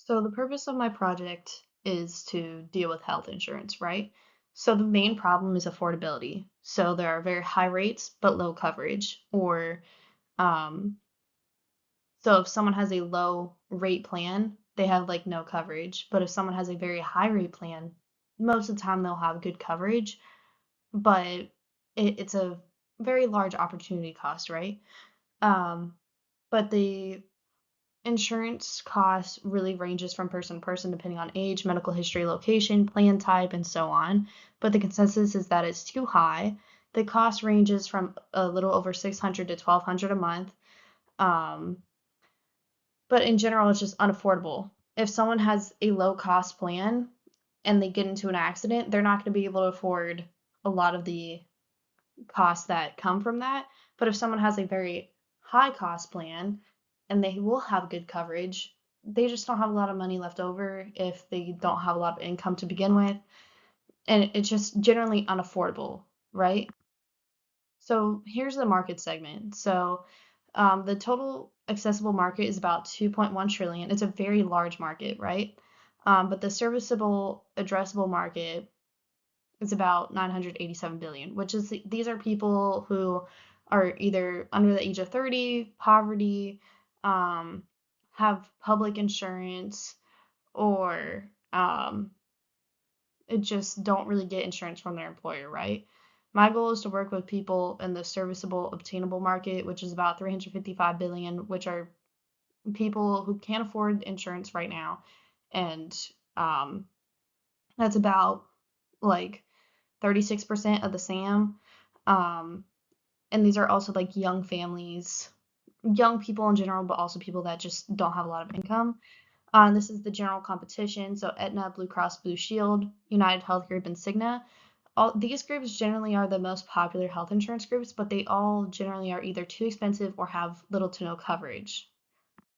So the purpose of my project is to deal with health insurance, right? So the main problem is affordability. So there are very high rates but low coverage. Or um, so if someone has a low rate plan, they have like no coverage. But if someone has a very high rate plan, most of the time they'll have good coverage, but it's a very large opportunity cost, right? Um, but the insurance cost really ranges from person to person depending on age, medical history, location, plan type, and so on. But the consensus is that it's too high. The cost ranges from a little over 600 to 1200 a month. Um, but in general, it's just unaffordable. If someone has a low cost plan and they get into an accident, they're not going to be able to afford a lot of the costs that come from that. But if someone has a very high cost plan and they will have good coverage, they just don't have a lot of money left over if they don't have a lot of income to begin with. And it's just generally unaffordable, right? So here's the market segment. So the total accessible market is about 2.1 trillion. It's a very large market, right? But the serviceable addressable market is about 987 billion, which is these are people who are either under the age of 30, poverty, um, have public insurance, or it just don't really get insurance from their employer, right? My goal is to work with people in the serviceable obtainable market, which is about 355 billion, which are people who can't afford insurance right now, and um, that's about like 36% of the SAM. Um, and these are also like young families, young people in general, but also people that just don't have a lot of income. This is the general competition. So Aetna, Blue Cross Blue Shield, United Health Group, and Cigna. All these groups generally are the most popular health insurance groups, but they all generally are either too expensive or have little to no coverage.